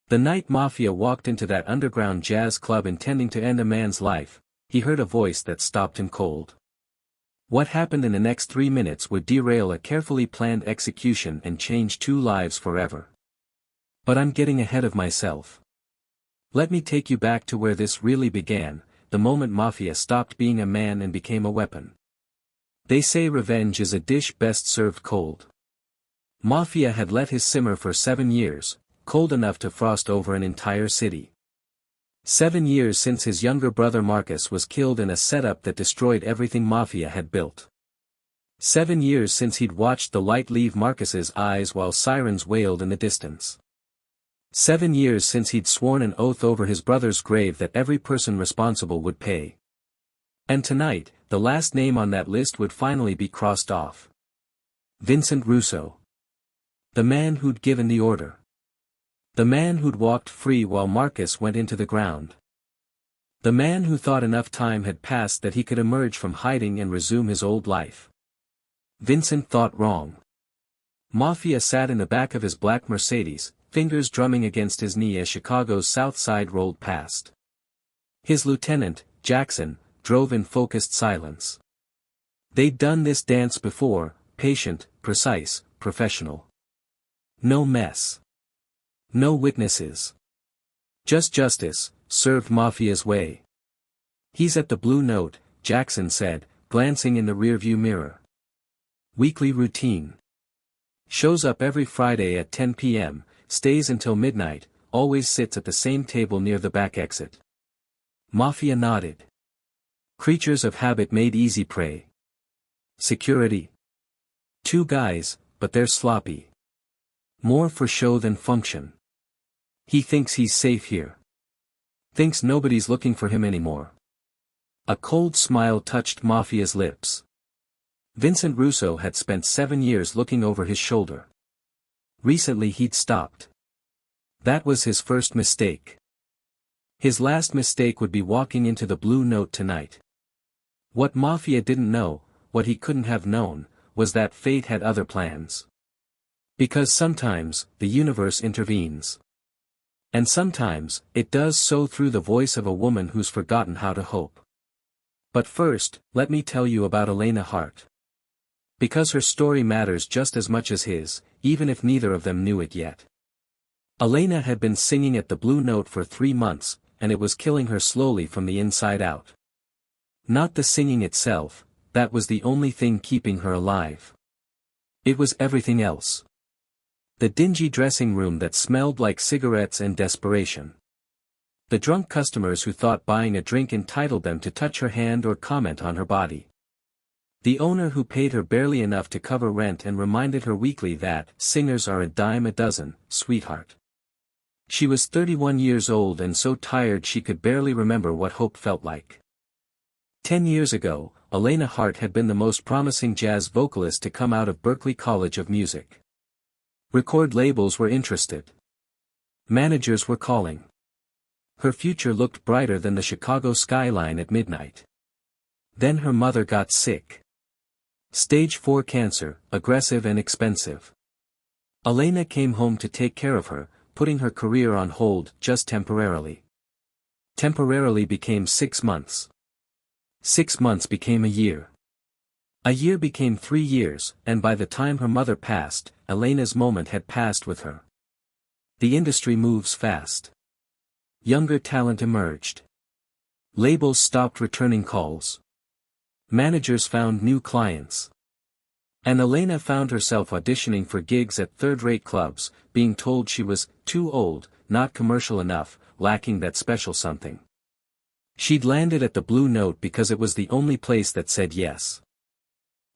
The night Mafia walked into that underground jazz club intending to end a man's life, he heard a voice that stopped him cold. What happened in the next 3 minutes would derail a carefully planned execution and change 2 lives forever. But I'm getting ahead of myself. Let me take you back to where this really began, the moment Mafia stopped being a man and became a weapon. They say revenge is a dish best served cold. Mafia had let his simmer for 7 years, cold enough to frost over an entire city. 7 years since his younger brother Marcus was killed in a setup that destroyed everything Mafia had built. 7 years since he'd watched the light leave Marcus's eyes while sirens wailed in the distance. 7 years since he'd sworn an oath over his brother's grave that every person responsible would pay. And tonight, the last name on that list would finally be crossed off. Vincent Russo. The man who'd given the order. The man who'd walked free while Marcus went into the ground. The man who thought enough time had passed that he could emerge from hiding and resume his old life. Vincent thought wrong. Mafia sat in the back of his black Mercedes, fingers drumming against his knee as Chicago's South Side rolled past. His lieutenant, Jackson, drove in focused silence. They'd done this dance before, patient, precise, professional. No mess. No witnesses. Just justice, served Mafia's way. He's at the Blue Note, Jackson said, glancing in the rearview mirror. Weekly routine. Shows up every Friday at 10 p.m., stays until midnight, always sits at the same table near the back exit. Mafia nodded. Creatures of habit made easy prey. Security. 2 guys, but they're sloppy. More for show than function. He thinks he's safe here. Thinks nobody's looking for him anymore. A cold smile touched Mafia's lips. Vincent Russo had spent 7 years looking over his shoulder. Recently he'd stopped. That was his first mistake. His last mistake would be walking into the Blue Note tonight. What Mafia didn't know, what he couldn't have known, was that fate had other plans. Because sometimes, the universe intervenes. And sometimes, it does so through the voice of a woman who's forgotten how to hope. But first, let me tell you about Elena Hart. Because her story matters just as much as his, even if neither of them knew it yet. Elena had been singing at the Blue Note for 3 months, and it was killing her slowly from the inside out. Not the singing itself, that was the only thing keeping her alive. It was everything else. The dingy dressing room that smelled like cigarettes and desperation. The drunk customers who thought buying a drink entitled them to touch her hand or comment on her body. The owner who paid her barely enough to cover rent and reminded her weekly that singers are a dime a dozen, sweetheart. She was 31 years old and so tired she could barely remember what hope felt like. 10 years ago, Elena Hart had been the most promising jazz vocalist to come out of Berklee College of Music. Record labels were interested. Managers were calling. Her future looked brighter than the Chicago skyline at midnight. Then her mother got sick. Stage 4 cancer, aggressive and expensive. Elena came home to take care of her, putting her career on hold just temporarily. Temporarily became 6 months. 6 months became a year. A year became 3 years, and by the time her mother passed, Elena's moment had passed with her. The industry moves fast. Younger talent emerged. Labels stopped returning calls. Managers found new clients. And Elena found herself auditioning for gigs at third-rate clubs, being told she was too old, not commercial enough, lacking that special something. She'd landed at the Blue Note because it was the only place that said yes.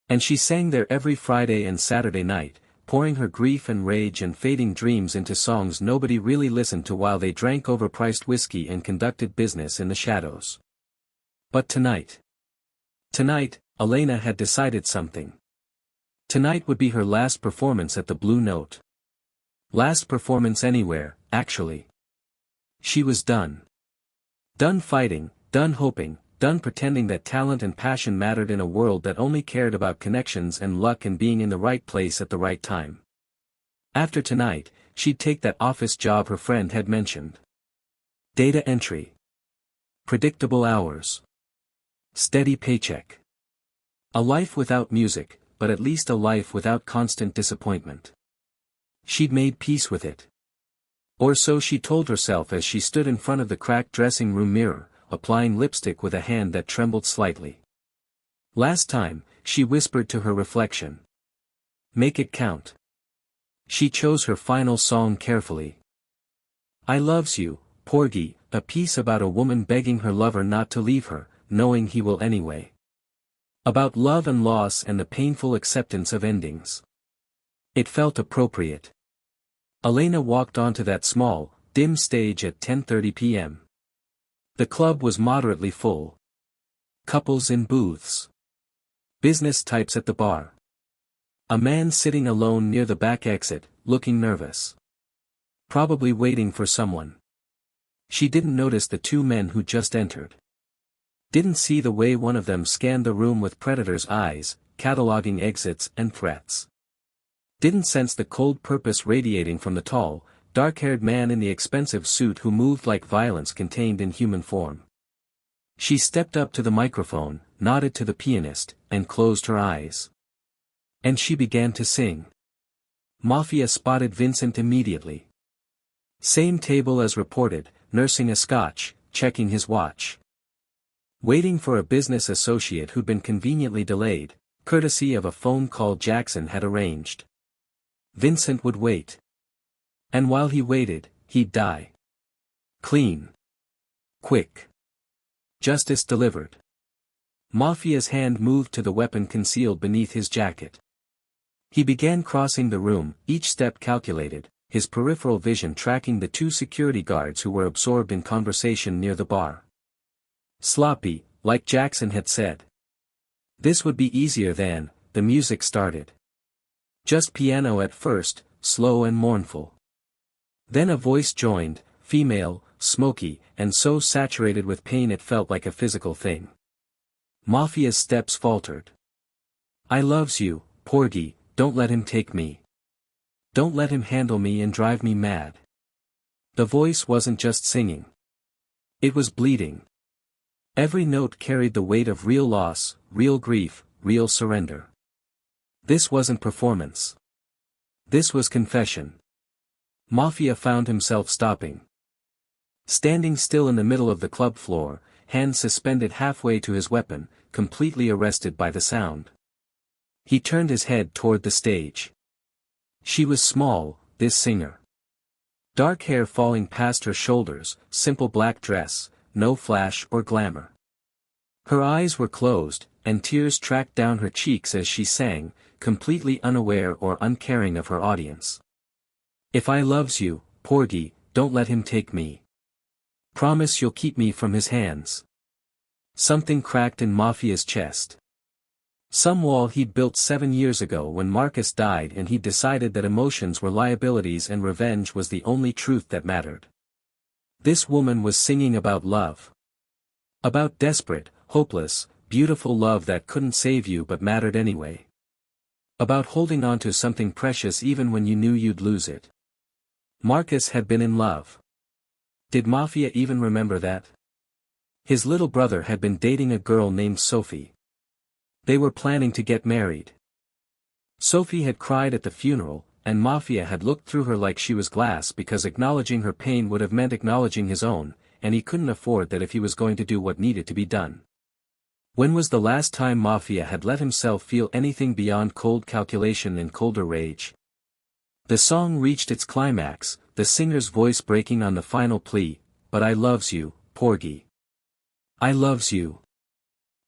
And she sang there every Friday and Saturday night, pouring her grief and rage and fading dreams into songs nobody really listened to while they drank overpriced whiskey and conducted business in the shadows. But tonight, Elena had decided something. Tonight would be her last performance at the Blue Note. Last performance anywhere, actually. She was done. Done fighting, done hoping, done pretending that talent and passion mattered in a world that only cared about connections and luck and being in the right place at the right time. After tonight, she'd take that office job her friend had mentioned. Data entry. Predictable hours. Steady paycheck. A life without music, but at least a life without constant disappointment. She'd made peace with it. Or so she told herself as she stood in front of the cracked dressing room mirror, applying lipstick with a hand that trembled slightly. Last time, she whispered to her reflection. Make it count. She chose her final song carefully. I Loves You, Porgy, a piece about a woman begging her lover not to leave her, knowing he will anyway. About love and loss and the painful acceptance of endings. It felt appropriate. Elena walked onto that small, dim stage at 10:30 p.m. The club was moderately full. Couples in booths. Business types at the bar. A man sitting alone near the back exit, looking nervous. Probably waiting for someone. She didn't notice the two men who just entered. Didn't see the way one of them scanned the room with predator's eyes, cataloging exits and threats. Didn't sense the cold purpose radiating from the tall, dark-haired man in the expensive suit who moved like violence contained in human form. She stepped up to the microphone, nodded to the pianist, and closed her eyes. And she began to sing. Mafia spotted Vincent immediately. Same table as reported, nursing a scotch, checking his watch. Waiting for a business associate who'd been conveniently delayed, courtesy of a phone call Jackson had arranged. Vincent would wait. And while he waited, he'd die. Clean. Quick. Justice delivered. Mafia's hand moved to the weapon concealed beneath his jacket. He began crossing the room, each step calculated, his peripheral vision tracking the two security guards who were absorbed in conversation near the bar. Sloppy, like Jackson had said. This would be easier than, the music started. Just piano at first, slow and mournful. Then a voice joined, female, smoky, and so saturated with pain it felt like a physical thing. Mafia's steps faltered. I loves you, Porgy, don't let him take me. Don't let him handle me and drive me mad. The voice wasn't just singing. It was bleeding. Every note carried the weight of real loss, real grief, real surrender. This wasn't performance. This was confession. Mafia found himself stopping. Standing still in the middle of the club floor, hands suspended halfway to his weapon, completely arrested by the sound. He turned his head toward the stage. She was small, this singer. Dark hair falling past her shoulders, simple black dress, no flash or glamour. Her eyes were closed, and tears tracked down her cheeks as she sang, completely unaware or uncaring of her audience. If I loves you, Porgy, don't let him take me. Promise you'll keep me from his hands. Something cracked in Mafia's chest. Some wall he'd built 7 years ago when Marcus died and he'd decided that emotions were liabilities and revenge was the only truth that mattered. This woman was singing about love. About desperate, hopeless, beautiful love that couldn't save you but mattered anyway. About holding on to something precious even when you knew you'd lose it. Marcus had been in love. Did Mafia even remember that? His little brother had been dating a girl named Sophie. They were planning to get married. Sophie had cried at the funeral, and Mafia had looked through her like she was glass because acknowledging her pain would have meant acknowledging his own, and he couldn't afford that if he was going to do what needed to be done. When was the last time Mafia had let himself feel anything beyond cold calculation and colder rage? The song reached its climax, the singer's voice breaking on the final plea, but I loves you, Porgy. I loves you.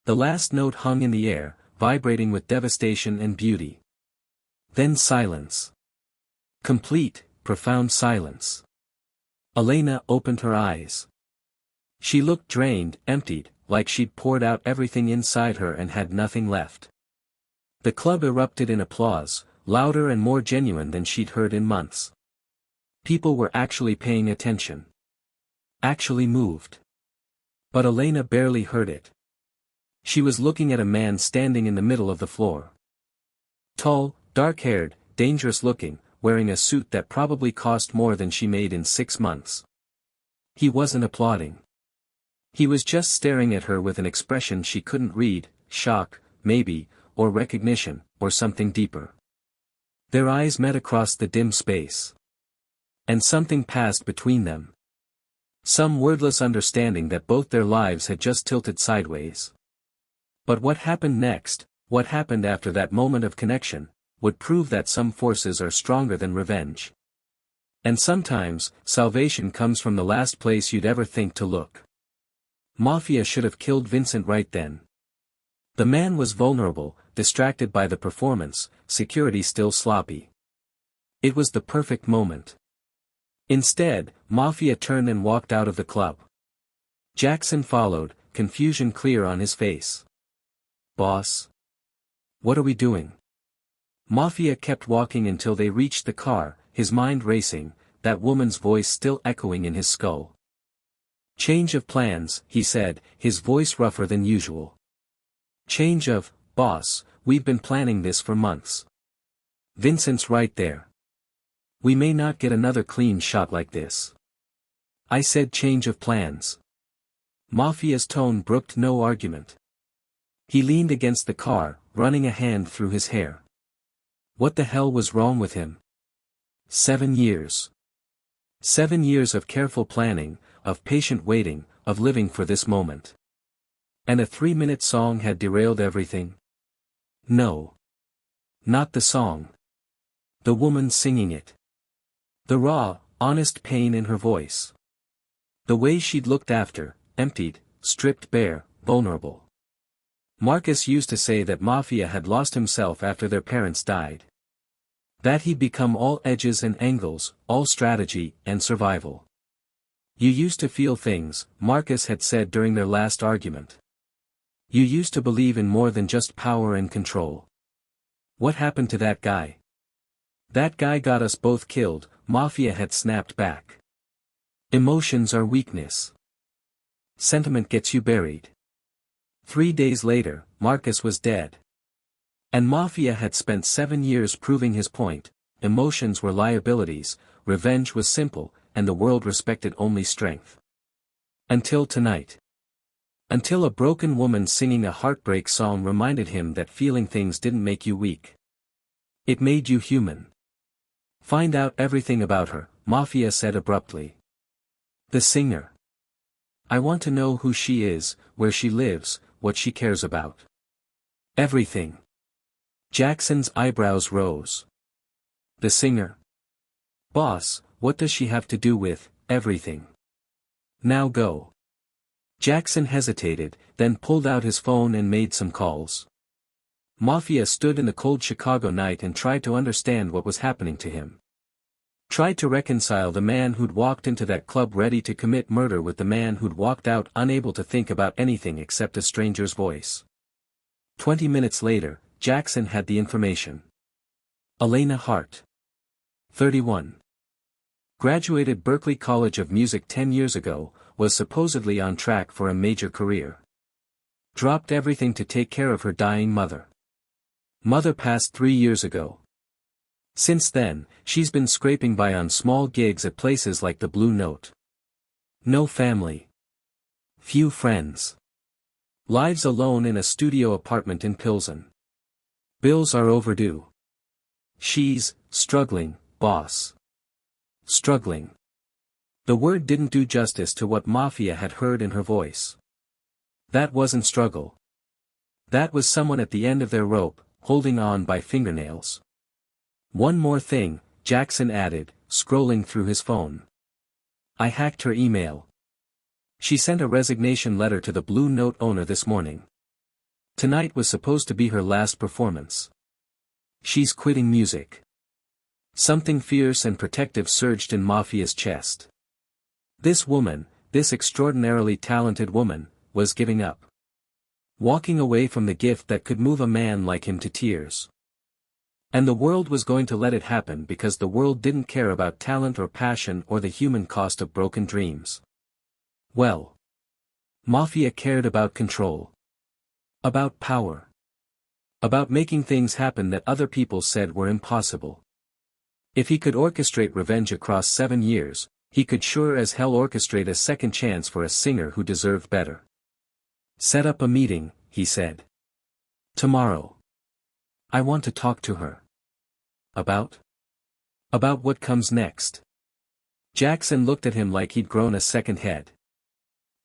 The last note hung in the air, vibrating with devastation and beauty. Then silence. Complete, profound silence. Elena opened her eyes. She looked drained, emptied, like she'd poured out everything inside her and had nothing left. The club erupted in applause, louder and more genuine than she'd heard in months. People were actually paying attention. Actually moved. But Elena barely heard it. She was looking at a man standing in the middle of the floor. Tall, dark-haired, dangerous-looking, wearing a suit that probably cost more than she made in 6 months. He wasn't applauding. He was just staring at her with an expression she couldn't read, shock, maybe, or recognition, or something deeper. Their eyes met across the dim space. And something passed between them. Some wordless understanding that both their lives had just tilted sideways. But what happened next, what happened after that moment of connection, would prove that some forces are stronger than revenge. And sometimes, salvation comes from the last place you'd ever think to look. Mafia should have killed Vincent right then. The man was vulnerable, distracted by the performance, security still sloppy. It was the perfect moment. Instead, Mafia turned and walked out of the club. Jackson followed, confusion clear on his face. "Boss? What are we doing?" Mafia kept walking until they reached the car, his mind racing, that woman's voice still echoing in his skull. "Change of plans," he said, his voice rougher than usual. "Change of, boss, we've been planning this for months. Vincent's right there. We may not get another clean shot like this." I said change of plans. Mafia's tone brooked no argument. He leaned against the car, running a hand through his hair. What the hell was wrong with him? 7 years. 7 years of careful planning, of patient waiting, of living for this moment. And a 3-minute song had derailed everything? No. Not the song. The woman singing it. The raw, honest pain in her voice. The way she'd looked after, emptied, stripped bare, vulnerable. Marcus used to say that Mafia had lost himself after their parents died. That he'd become all edges and angles, all strategy and survival. You used to feel things, Marcus had said during their last argument. You used to believe in more than just power and control. What happened to that guy? That guy got us both killed, Mafia had snapped back. Emotions are weakness. Sentiment gets you buried. 3 days later, Marcus was dead. And Mafia had spent 7 years proving his point. Emotions were liabilities, revenge was simple, and the world respected only strength. Until tonight. Until a broken woman singing a heartbreak song reminded him that feeling things didn't make you weak. It made you human. "Find out everything about her," Mafia said abruptly. "The singer. I want to know who she is, where she lives, what she cares about. Everything." Jackson's eyebrows rose. "The singer? Boss, what does she have to do with everything? Now go." Jackson hesitated, then pulled out his phone and made some calls. Mafia stood in the cold Chicago night and tried to understand what was happening to him. Tried to reconcile the man who'd walked into that club ready to commit murder with the man who'd walked out unable to think about anything except a stranger's voice. 20 minutes later, Jackson had the information. Elena Hart. 31. Graduated Berklee College of Music 10 years ago, was supposedly on track for a major career. Dropped everything to take care of her dying mother. Mother passed 3 years ago. Since then, she's been scraping by on small gigs at places like the Blue Note. No family. Few friends. Lives alone in a studio apartment in Pilsen. Bills are overdue. She's struggling, boss. Struggling. The word didn't do justice to what Mafia had heard in her voice. That wasn't struggle. That was someone at the end of their rope, holding on by fingernails. "One more thing," Jackson added, scrolling through his phone. "I hacked her email. She sent a resignation letter to the Blue Note owner this morning. Tonight was supposed to be her last performance. She's quitting music." Something fierce and protective surged in Mafia's chest. This woman, this extraordinarily talented woman, was giving up. Walking away from the gift that could move a man like him to tears. And the world was going to let it happen because the world didn't care about talent or passion or the human cost of broken dreams. Well. Mafia cared about control. About power. About making things happen that other people said were impossible. If he could orchestrate revenge across 7 years, he could sure as hell orchestrate a second chance for a singer who deserved better. Set up a meeting, he said. Tomorrow. I want to talk to her. About? About what comes next. Jackson looked at him like he'd grown a second head.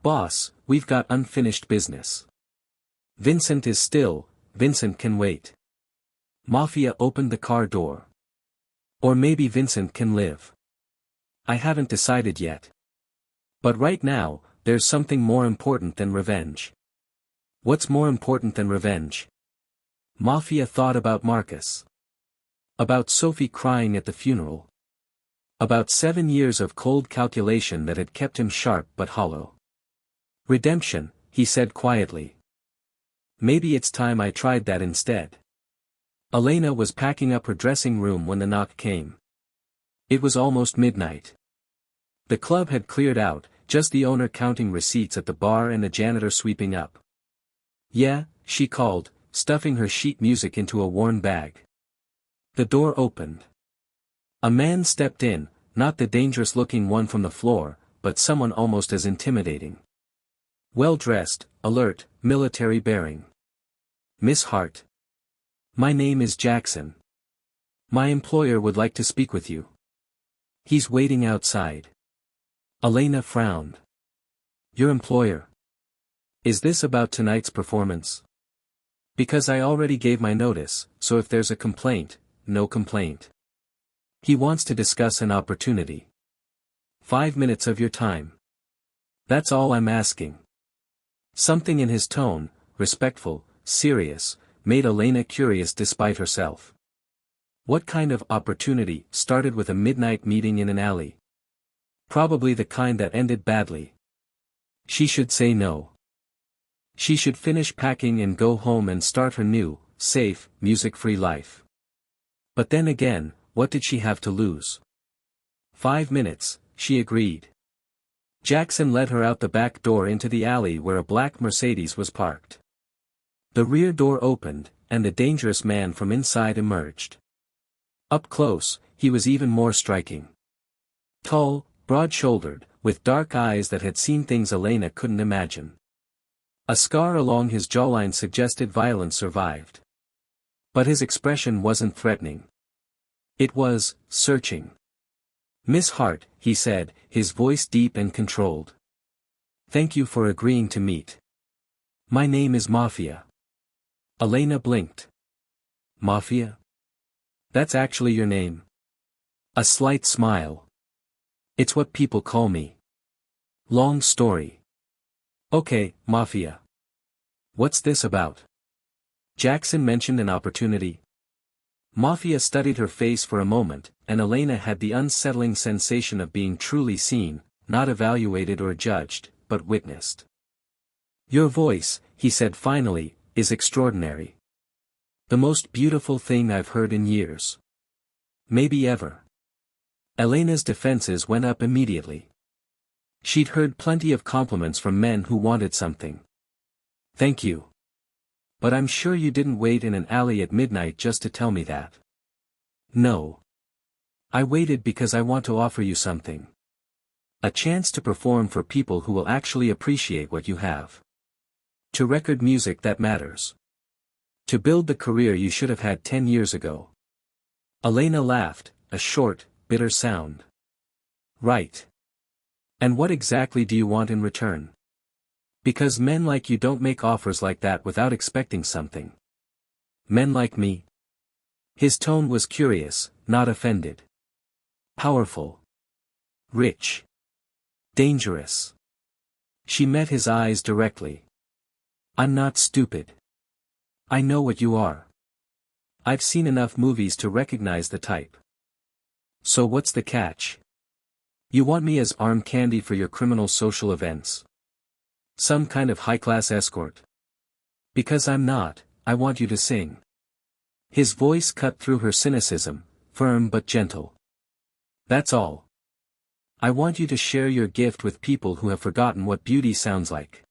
Boss, we've got unfinished business. Vincent is still, Vincent can wait. Mafia opened the car door. Or maybe Vincent can live. I haven't decided yet. But right now, there's something more important than revenge. What's more important than revenge? Mafia thought about Marcus. About Sophie crying at the funeral. About 7 years of cold calculation that had kept him sharp but hollow. Redemption, he said quietly. Maybe it's time I tried that instead. Elena was packing up her dressing room when the knock came. It was almost midnight. The club had cleared out, just the owner counting receipts at the bar and the janitor sweeping up. Yeah, she called, stuffing her sheet music into a worn bag. The door opened. A man stepped in, not the dangerous-looking one from the floor, but someone almost as intimidating. Well-dressed, alert, military bearing. Miss Hart. My name is Jackson. My employer would like to speak with you. He's waiting outside. Elena frowned. Your employer? Is this about tonight's performance? Because I already gave my notice, so if there's a complaint, no complaint. He wants to discuss an opportunity. 5 minutes of your time. That's all I'm asking. Something in his tone, respectful, serious, made Elena curious despite herself. What kind of opportunity started with a midnight meeting in an alley? Probably the kind that ended badly. She should say no. She should finish packing and go home and start her new, safe, music-free life. But then again, what did she have to lose? 5 minutes, she agreed. Jackson led her out the back door into the alley where a black Mercedes was parked. The rear door opened, and the dangerous man from inside emerged. Up close, he was even more striking. Tall, broad-shouldered, with dark eyes that had seen things Elena couldn't imagine. A scar along his jawline suggested violence survived. But his expression wasn't threatening. It was, searching. Miss Hart, he said, his voice deep and controlled. Thank you for agreeing to meet. My name is Mafia. Elena blinked. Mafia? That's actually your name. A slight smile. It's what people call me. Long story. Okay, Mafia. What's this about? Jackson mentioned an opportunity. Mafia studied her face for a moment, and Elena had the unsettling sensation of being truly seen, not evaluated or judged, but witnessed. Your voice, he said finally, is extraordinary. The most beautiful thing I've heard in years. Maybe ever. Elena's defenses went up immediately. She'd heard plenty of compliments from men who wanted something. Thank you. But I'm sure you didn't wait in an alley at midnight just to tell me that. No. I waited because I want to offer you something. A chance to perform for people who will actually appreciate what you have. To record music that matters. To build the career you should have had 10 years ago. Elena laughed, a short, bitter sound. Right. And what exactly do you want in return? Because men like you don't make offers like that without expecting something. Men like me. His tone was curious, not offended. Powerful. Rich. Dangerous. She met his eyes directly. I'm not stupid. I know what you are. I've seen enough movies to recognize the type. So what's the catch? You want me as arm candy for your criminal social events? Some kind of high-class escort? Because I'm not, I want you to sing. His voice cut through her cynicism, firm but gentle. That's all. I want you to share your gift with people who have forgotten what beauty sounds like.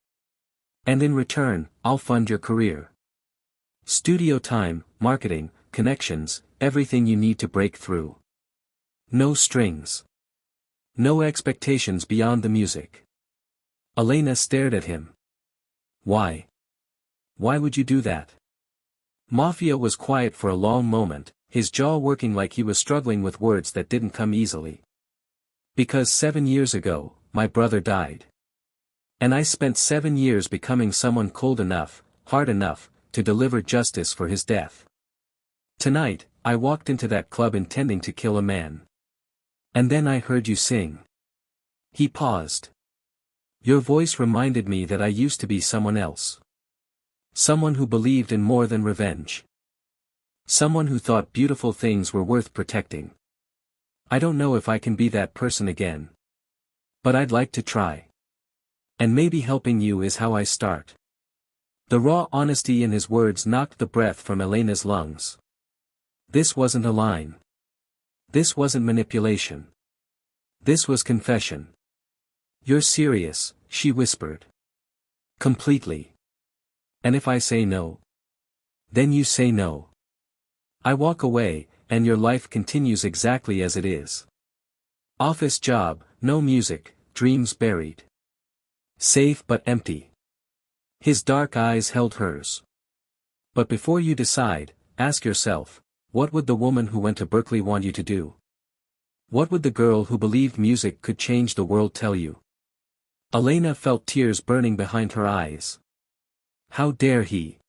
And in return, I'll fund your career. Studio time, marketing, connections, everything you need to break through. No strings. No expectations beyond the music. Elena stared at him. Why? Why would you do that? Mafia was quiet for a long moment, his jaw working like he was struggling with words that didn't come easily. Because 7 years ago, my brother died. And I spent 7 years becoming someone cold enough, hard enough, to deliver justice for his death. Tonight, I walked into that club intending to kill a man. And then I heard you sing. He paused. Your voice reminded me that I used to be someone else. Someone who believed in more than revenge. Someone who thought beautiful things were worth protecting. I don't know if I can be that person again. But I'd like to try. And maybe helping you is how I start. The raw honesty in his words knocked the breath from Elena's lungs. This wasn't a line. This wasn't manipulation. This was confession. You're serious, she whispered. Completely. And if I say no? Then you say no. I walk away, and your life continues exactly as it is. Office job, no music, dreams buried. Safe but empty. His dark eyes held hers. But before you decide, ask yourself, what would the woman who went to Berkeley want you to do? What would the girl who believed music could change the world tell you? Elena felt tears burning behind her eyes. How dare he?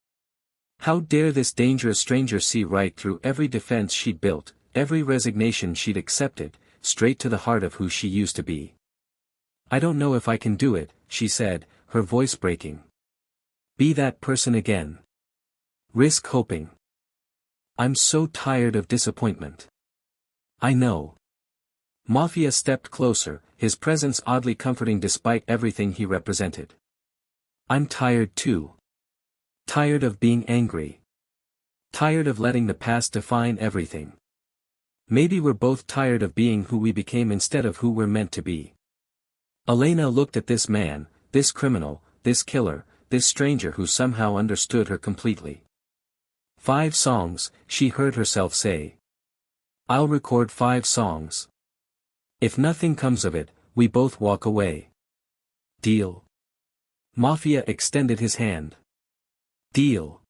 How dare this dangerous stranger see right through every defense she'd built, every resignation she'd accepted, straight to the heart of who she used to be. I don't know if I can do it, she said, her voice breaking. Be that person again. Risk hoping. I'm so tired of disappointment. I know. Mafia stepped closer, his presence oddly comforting despite everything he represented. I'm tired too. Tired of being angry. Tired of letting the past define everything. Maybe we're both tired of being who we became instead of who we're meant to be. Elena looked at this man, this criminal, this killer, this stranger who somehow understood her completely. 5 songs, she heard herself say. I'll record 5 songs. If nothing comes of it, we both walk away. Deal? Mafia extended his hand. Deal.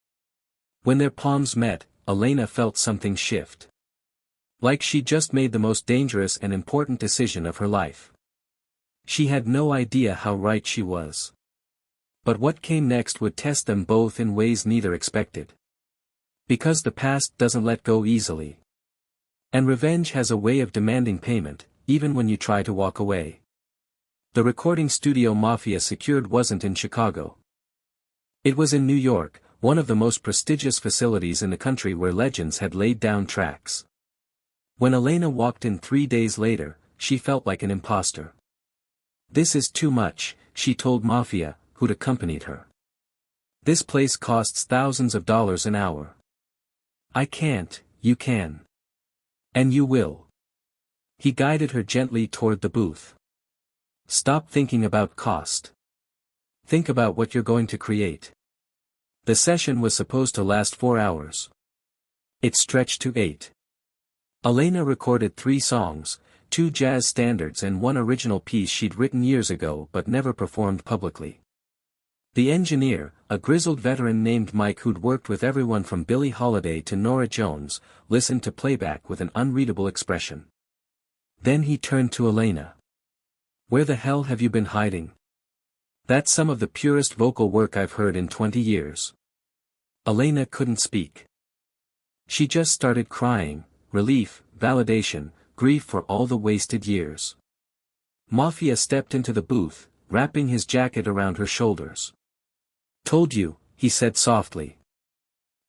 When their palms met, Elena felt something shift. Like she'd just made the most dangerous and important decision of her life. She had no idea how right she was. But what came next would test them both in ways neither expected. Because the past doesn't let go easily. And revenge has a way of demanding payment, even when you try to walk away. The recording studio Mafia secured wasn't in Chicago. It was in New York, one of the most prestigious facilities in the country where legends had laid down tracks. When Elena walked in 3 days later, she felt like an imposter. This is too much, she told Mafia, who'd accompanied her. This place costs thousands of dollars an hour. I can't, you can. And you will. He guided her gently toward the booth. Stop thinking about cost. Think about what you're going to create. The session was supposed to last 4 hours. It stretched to 8. Elena recorded 3 songs, 2 jazz standards and 1 original piece she'd written years ago but never performed publicly. The engineer, a grizzled veteran named Mike who'd worked with everyone from Billie Holiday to Norah Jones, listened to playback with an unreadable expression. Then he turned to Elena. Where the hell have you been hiding? That's some of the purest vocal work I've heard in 20 years. Elena couldn't speak. She just started crying, relief, validation, grief for all the wasted years. Mafia stepped into the booth, wrapping his jacket around her shoulders. Told you, he said softly.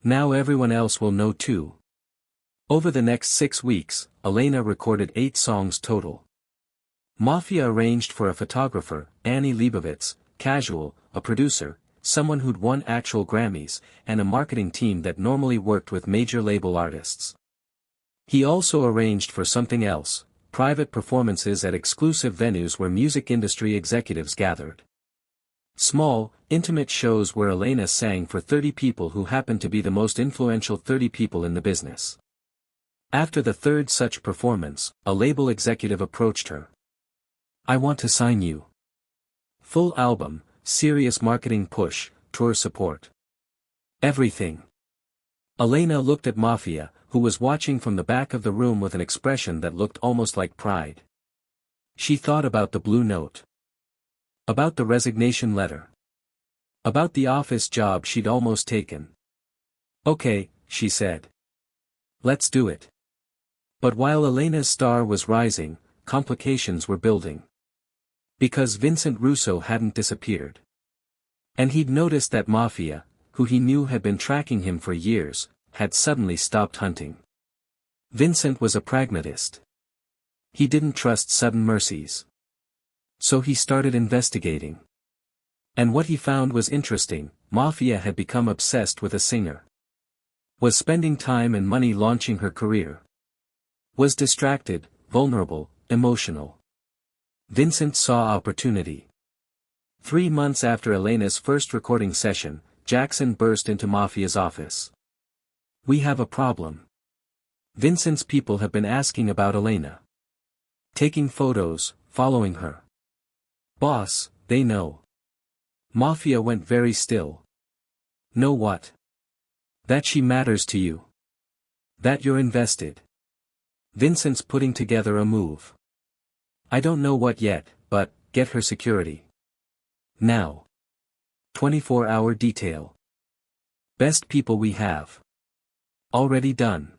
Now everyone else will know too. Over the next 6 weeks, Elena recorded 8 songs total. Mafia arranged for a photographer, Annie Leibovitz, casual, a producer, someone who'd won actual Grammys, and a marketing team that normally worked with major label artists. He also arranged for something else, private performances at exclusive venues where music industry executives gathered. Small, intimate shows where Elena sang for 30 people who happened to be the most influential 30 people in the business. After the third such performance, a label executive approached her. "I want to sign you. Full album, serious marketing push, tour support. Everything." Elena looked at Mafia, who was watching from the back of the room with an expression that looked almost like pride. She thought about the blue note. About the resignation letter. About the office job she'd almost taken. "Okay," she said. "Let's do it." But while Elena's star was rising, complications were building. Because Vincent Russo hadn't disappeared. And he'd noticed that Mafia, who he knew had been tracking him for years, had suddenly stopped hunting. Vincent was a pragmatist. He didn't trust sudden mercies. So he started investigating. And what he found was interesting. Mafia had become obsessed with a singer. Was spending time and money launching her career. Was distracted, vulnerable, emotional. Vincent saw opportunity. 3 months after Elena's first recording session, Jackson burst into Mafia's office. "We have a problem. Vincent's people have been asking about Elena. Taking photos, following her. Boss, they know." Mafia went very still. "Know what?" "That she matters to you. That you're invested. Vincent's putting together a move. I don't know what yet, but, get her security. Now. 24-hour detail. Best people we have. Already done.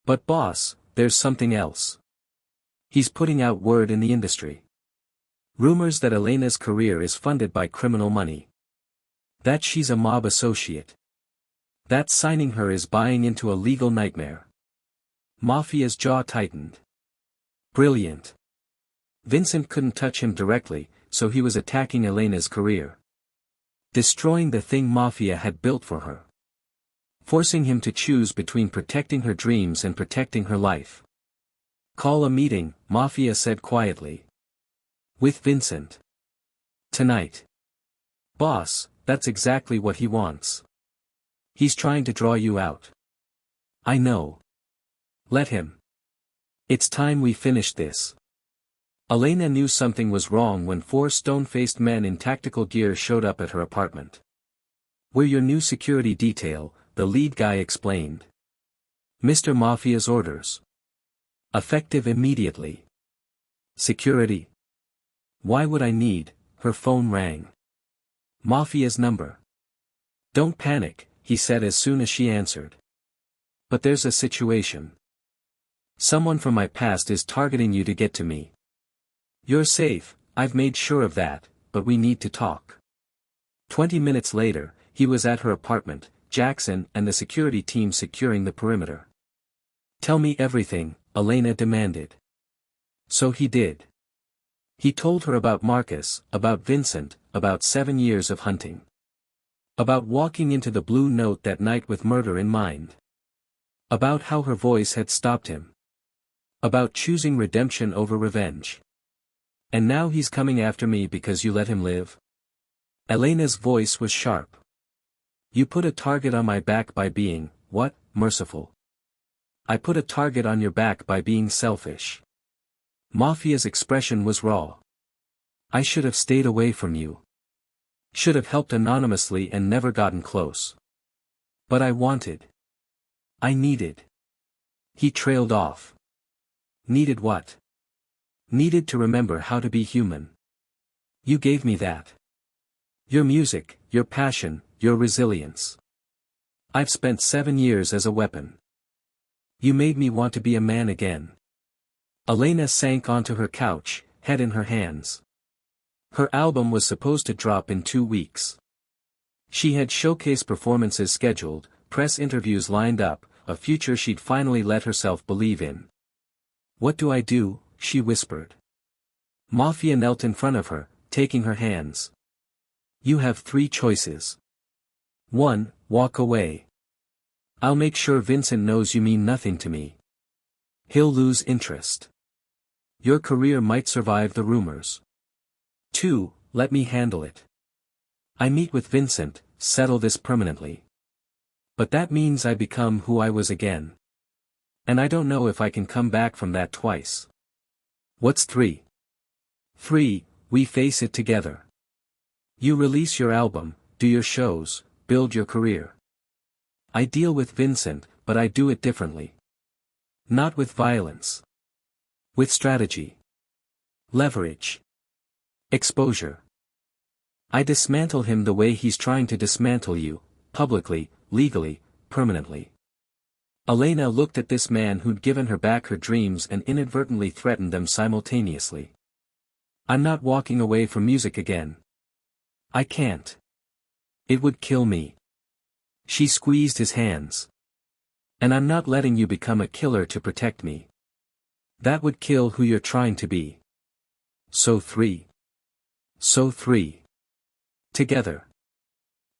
But boss, there's something else. He's putting out word in the industry. Rumors that Elena's career is funded by criminal money. That she's a mob associate. That signing her is buying into a legal nightmare." Mafia's jaw tightened. Brilliant. Vincent couldn't touch him directly, so he was attacking Elena's career. Destroying the thing Mafia had built for her. Forcing him to choose between protecting her dreams and protecting her life. "Call a meeting," Mafia said quietly. "With Vincent. Tonight." "Boss, that's exactly what he wants. He's trying to draw you out." "I know. Let him. It's time we finished this." Elena knew something was wrong when 4 stone-faced men in tactical gear showed up at her apartment. "We're your new security detail," the lead guy explained. "Mr. Mafia's orders. Effective immediately." "Security? Why would I need?" Her phone rang. "Mafia's number." "Don't panic," he said as soon as she answered. "But there's a situation. Someone from my past is targeting you to get to me. You're safe, I've made sure of that, but we need to talk." 20 minutes later, he was at her apartment, Jackson and the security team securing the perimeter. "Tell me everything," Elena demanded. So he did. He told her about Marcus, about Vincent, about 7 years of hunting. About walking into the blue note that night with murder in mind. About how her voice had stopped him. About choosing redemption over revenge. "And now he's coming after me because you let him live?" Elena's voice was sharp. "You put a target on my back by being, what, merciful? I put a target on your back by being selfish." Mafia's expression was raw. "I should have stayed away from you. Should have helped anonymously and never gotten close. But I wanted. I needed." He trailed off. "Needed what?" "Needed to remember how to be human. You gave me that. Your music, your passion, your resilience. I've spent 7 years as a weapon. You made me want to be a man again." Elena sank onto her couch, head in her hands. Her album was supposed to drop in 2 weeks. She had showcase performances scheduled, press interviews lined up, a future she'd finally let herself believe in. "What do I do?" she whispered. Mafia knelt in front of her, taking her hands. "You have 3 choices. 1, walk away. I'll make sure Vincent knows you mean nothing to me. He'll lose interest. Your career might survive the rumors. 2, let me handle it. I meet with Vincent, settle this permanently. But that means I become who I was again. And I don't know if I can come back from that twice. What's 3? 3, we face it together. You release your album, do your shows, build your career. I deal with Vincent, but I do it differently. Not with violence. With strategy. Leverage. Exposure. I dismantle him the way he's trying to dismantle you, publicly, legally, permanently. Elena looked at this man who'd given her back her dreams and inadvertently threatened them simultaneously. I'm not walking away from music again. I can't. It would kill me. She squeezed his hands. And I'm not letting you become a killer to protect me. That would kill who you're trying to be. So 3. So 3. Together.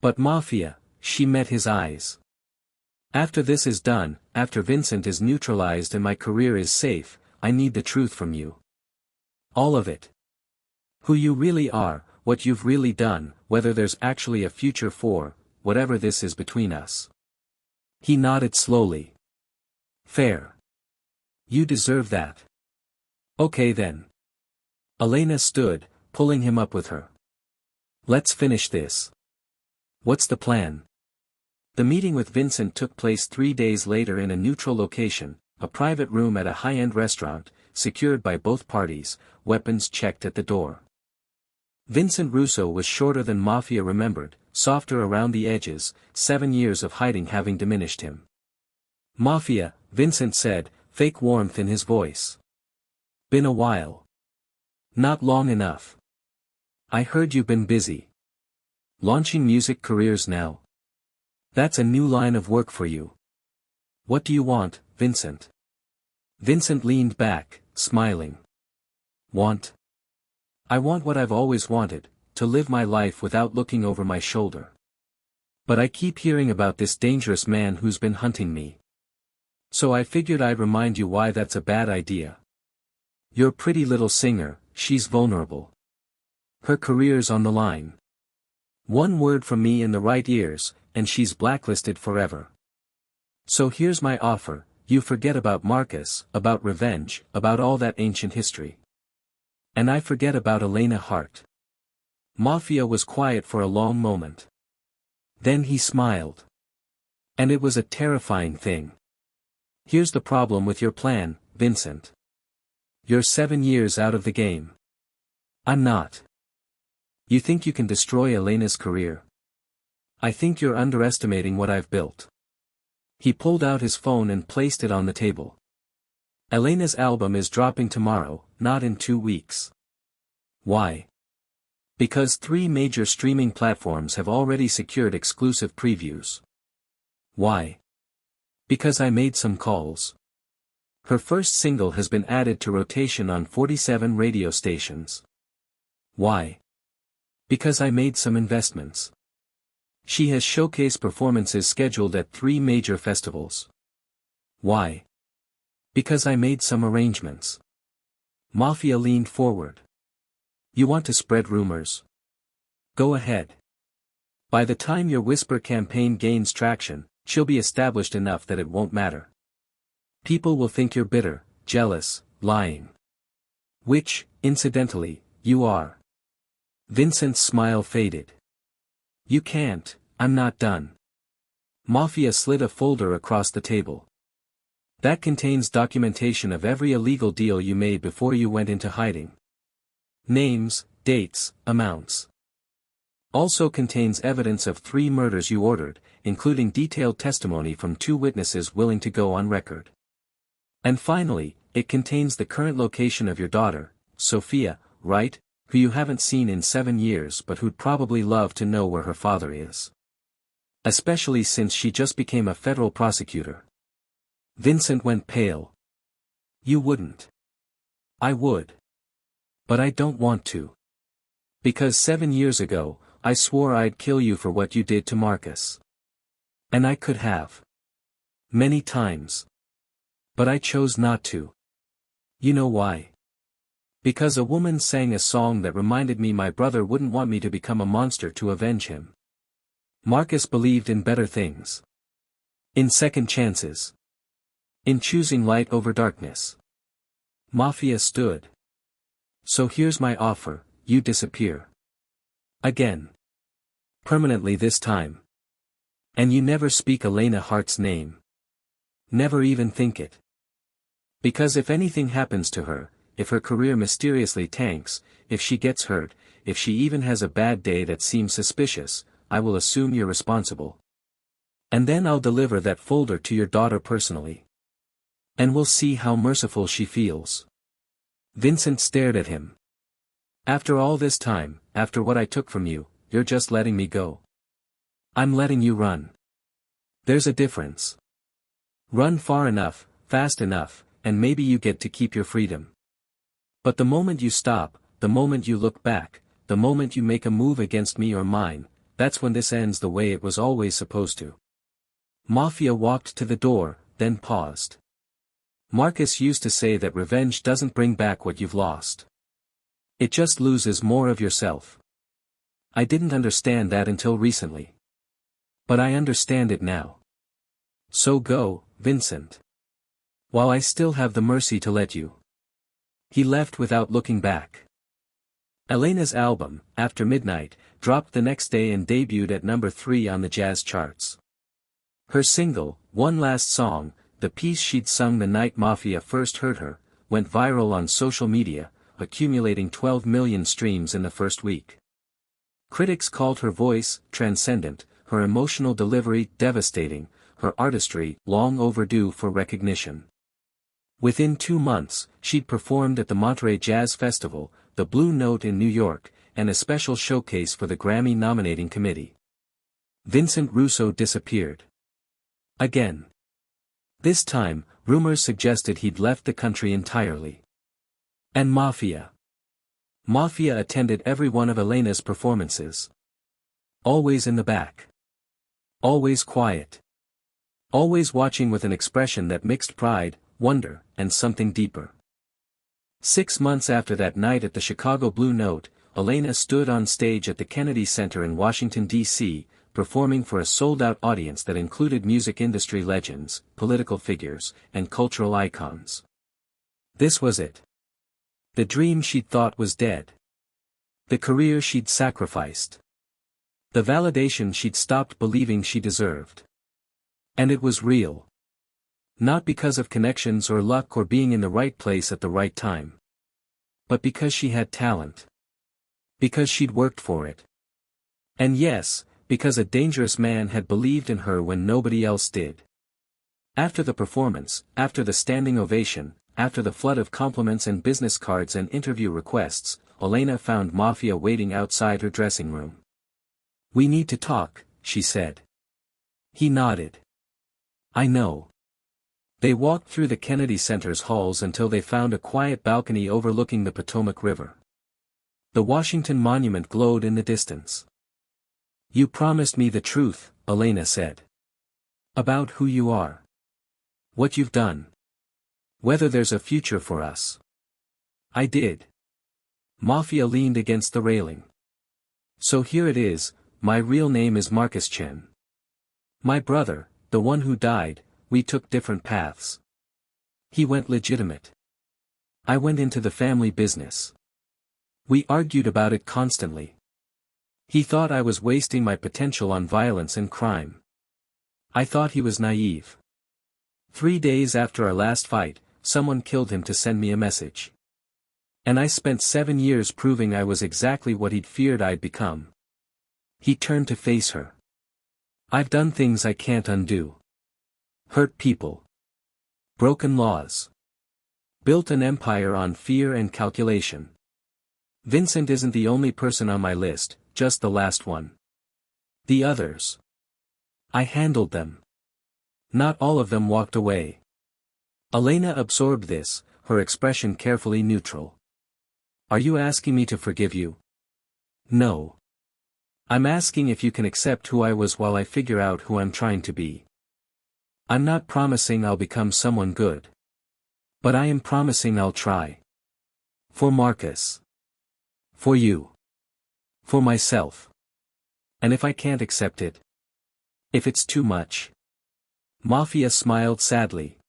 But Mafia, she met his eyes. After this is done, after Vincent is neutralized and my career is safe, I need the truth from you. All of it. Who you really are, what you've really done, whether there's actually a future for, whatever this is between us. He nodded slowly. Fair. You deserve that. Okay then. Elena stood, pulling him up with her. Let's finish this. What's the plan? The meeting with Vincent took place 3 days later in a neutral location, a private room at a high-end restaurant, secured by both parties, weapons checked at the door. Vincent Russo was shorter than Mafia remembered, softer around the edges, 7 years of hiding having diminished him. Mafia, Vincent said, fake warmth in his voice. Been a while. Not long enough. I heard you've been busy. Launching music careers now. That's a new line of work for you. What do you want, Vincent? Vincent leaned back, smiling. Want? I want what I've always wanted, to live my life without looking over my shoulder. But I keep hearing about this dangerous man who's been hunting me. So I figured I'd remind you why that's a bad idea. Your pretty little singer, she's vulnerable. Her career's on the line. One word from me in the right ears, and she's blacklisted forever. So here's my offer, you forget about Marcus, about revenge, about all that ancient history. And I forget about Elena Hart. Mafia was quiet for a long moment. Then he smiled. And it was a terrifying thing. Here's the problem with your plan, Vincent. You're 7 years out of the game. I'm not. You think you can destroy Elena's career? I think you're underestimating what I've built. He pulled out his phone and placed it on the table. Elena's album is dropping tomorrow, not in 2 weeks. Why? Because 3 major streaming platforms have already secured exclusive previews. Why? Because I made some calls. Her first single has been added to rotation on 47 radio stations. Why? Because I made some investments. She has showcase performances scheduled at 3 major festivals. Why? Because I made some arrangements. Mafia leaned forward. You want to spread rumors? Go ahead. By the time your Whisper campaign gains traction, she'll be established enough that it won't matter. People will think you're bitter, jealous, lying. Which, incidentally, you are. Vincent's smile faded. You can't, I'm not done. Mafia slid a folder across the table. That contains documentation of every illegal deal you made before you went into hiding. Names, dates, amounts. Also contains evidence of 3 murders you ordered, including detailed testimony from 2 witnesses willing to go on record. And finally, it contains the current location of your daughter, Sophia, right, who you haven't seen in 7 years but who'd probably love to know where her father is. Especially since she just became a federal prosecutor. Vincent went pale. You wouldn't. I would. But I don't want to. Because 7 years ago, I swore I'd kill you for what you did to Marcus. And I could have. Many times. But I chose not to. You know why? Because a woman sang a song that reminded me my brother wouldn't want me to become a monster to avenge him. Marcus believed in better things. In second chances. In choosing light over darkness. Mafia stood. So here's my offer, you disappear. Again. Permanently this time. And you never speak Elena Hart's name. Never even think it. Because if anything happens to her, if her career mysteriously tanks, if she gets hurt, if she even has a bad day that seems suspicious, I will assume you're responsible. And then I'll deliver that folder to your daughter personally. And we'll see how merciful she feels. Vincent stared at him. After all this time, after what I took from you, you're just letting me go. I'm letting you run. There's a difference. Run far enough, fast enough, and maybe you get to keep your freedom. But the moment you stop, the moment you look back, the moment you make a move against me or mine, that's when this ends the way it was always supposed to. Mafia walked to the door, then paused. Marcus used to say that revenge doesn't bring back what you've lost. It just loses more of yourself. I didn't understand that until recently. But I understand it now. So go, Vincent. While I still have the mercy to let you. He left without looking back. Elena's album, After Midnight, dropped the next day and debuted at number 3 on the jazz charts. Her single, One Last Song, the piece she'd sung the night Mafia first heard her, went viral on social media, accumulating 12 million streams in the first week. Critics called her voice transcendent, her emotional delivery devastating, her artistry long overdue for recognition. Within 2 months, she'd performed at the Monterey Jazz Festival, the Blue Note in New York, and a special showcase for the Grammy nominating committee. Vincent Russo disappeared. Again. This time, rumors suggested he'd left the country entirely. And Mafia. Mafia attended every one of Elena's performances. Always in the back. Always quiet. Always watching with an expression that mixed pride, wonder, and something deeper. 6 months after that night at the Chicago Blue Note, Elena stood on stage at the Kennedy Center in Washington, D.C., performing for a sold-out audience that included music industry legends, political figures, and cultural icons. This was it. The dream she'd thought was dead. The career she'd sacrificed. The validation she'd stopped believing she deserved. And it was real. Not because of connections or luck or being in the right place at the right time. But because she had talent. Because she'd worked for it. And yes, because a dangerous man had believed in her when nobody else did. After the performance, after the standing ovation, after the flood of compliments and business cards and interview requests, Elena found Mafia waiting outside her dressing room. "We need to talk," she said. He nodded. "I know." They walked through the Kennedy Center's halls until they found a quiet balcony overlooking the Potomac River. The Washington Monument glowed in the distance. "You promised me the truth," Elena said. "About who you are. What you've done. Whether there's a future for us." "I did." Mafia leaned against the railing. "So here it is, my real name is Marcus Chen. My brother, the one who died, we took different paths. He went legitimate. I went into the family business. We argued about it constantly. He thought I was wasting my potential on violence and crime. I thought he was naive. 3 days after our last fight, someone killed him to send me a message. And I spent 7 years proving I was exactly what he'd feared I'd become." He turned to face her. "I've done things I can't undo. Hurt people. Broken laws. Built an empire on fear and calculation. Vincent isn't the only person on my list, just the last one. The others. I handled them. Not all of them walked away." Elena absorbed this, her expression carefully neutral. "Are you asking me to forgive you?" "No. I'm asking if you can accept who I was while I figure out who I'm trying to be. I'm not promising I'll become someone good. But I am promising I'll try. For Marcus. For you. For myself. And if I can't accept it? If it's too much?" Mafia smiled sadly.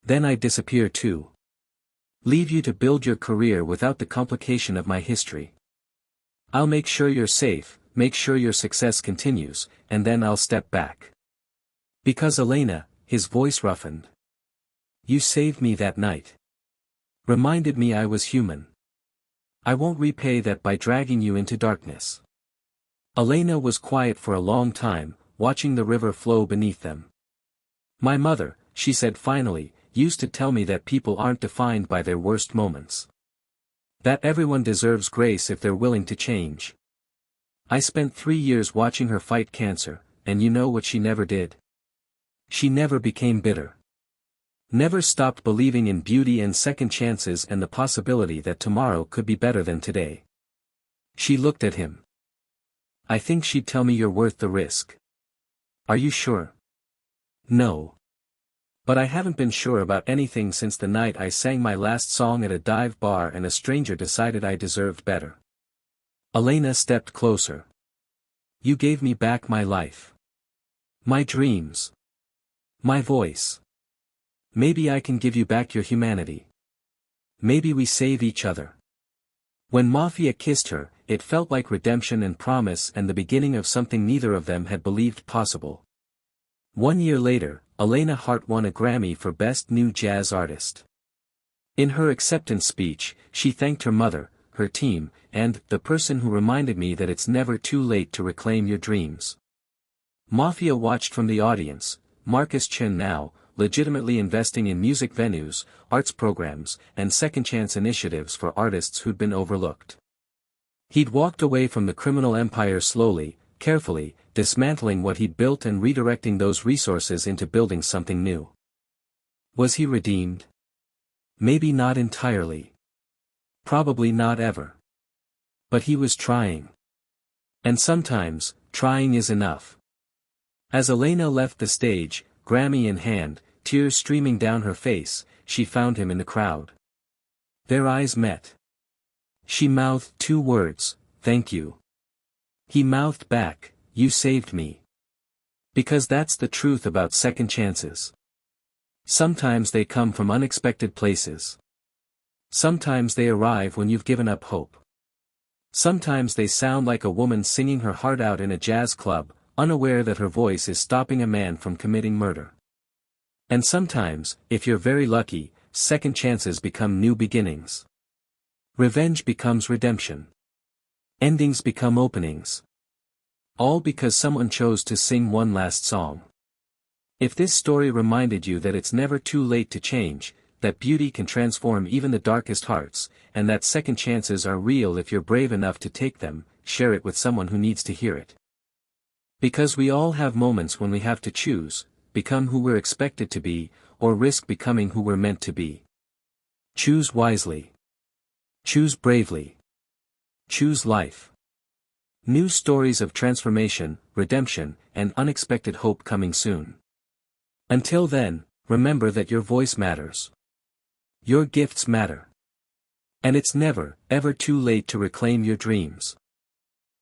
Then I'd disappear too. Leave you to build your career without the complication of my history. I'll make sure you're safe, make sure your success continues, and then I'll step back. Because Elena, his voice roughened. You saved me that night. Reminded me I was human. I won't repay that by dragging you into darkness. Elena was quiet for a long time, watching the river flow beneath them. My mother, she said finally, used to tell me that people aren't defined by their worst moments. That everyone deserves grace if they're willing to change. I spent 3 years watching her fight cancer, and you know what she never did? She never became bitter. Never stopped believing in beauty and second chances and the possibility that tomorrow could be better than today. She looked at him. I think she'd tell me you're worth the risk. Are you sure? No. But I haven't been sure about anything since the night I sang my last song at a dive bar and a stranger decided I deserved better. Elena stepped closer. You gave me back my life. My dreams. My voice. Maybe I can give you back your humanity. Maybe we save each other. When Mafia kissed her, it felt like redemption and promise and the beginning of something neither of them had believed possible. 1 year later, Elena Hart won a Grammy for Best New Jazz Artist. In her acceptance speech, she thanked her mother, her team, and the person who reminded me that it's never too late to reclaim your dreams. Mafia watched from the audience, Marcus Chin now, legitimately investing in music venues, arts programs, and second-chance initiatives for artists who'd been overlooked. He'd walked away from the criminal empire slowly, carefully, dismantling what he'd built and redirecting those resources into building something new. Was he redeemed? Maybe not entirely. Probably not ever. But he was trying. And sometimes, trying is enough. As Elena left the stage, Grammy in hand, tears streaming down her face, she found him in the crowd. Their eyes met. She mouthed 2 words, thank you. He mouthed back, you saved me. Because that's the truth about second chances. Sometimes they come from unexpected places. Sometimes they arrive when you've given up hope. Sometimes they sound like a woman singing her heart out in a jazz club, unaware that her voice is stopping a man from committing murder. And sometimes, if you're very lucky, second chances become new beginnings. Revenge becomes redemption. Endings become openings. All because someone chose to sing one last song. If this story reminded you that it's never too late to change, that beauty can transform even the darkest hearts, and that second chances are real if you're brave enough to take them, share it with someone who needs to hear it. Because we all have moments when we have to choose, become who we're expected to be, or risk becoming who we're meant to be. Choose wisely. Choose bravely. Choose life. New stories of transformation, redemption, and unexpected hope coming soon. Until then, remember that your voice matters. Your gifts matter. And it's never, ever too late to reclaim your dreams.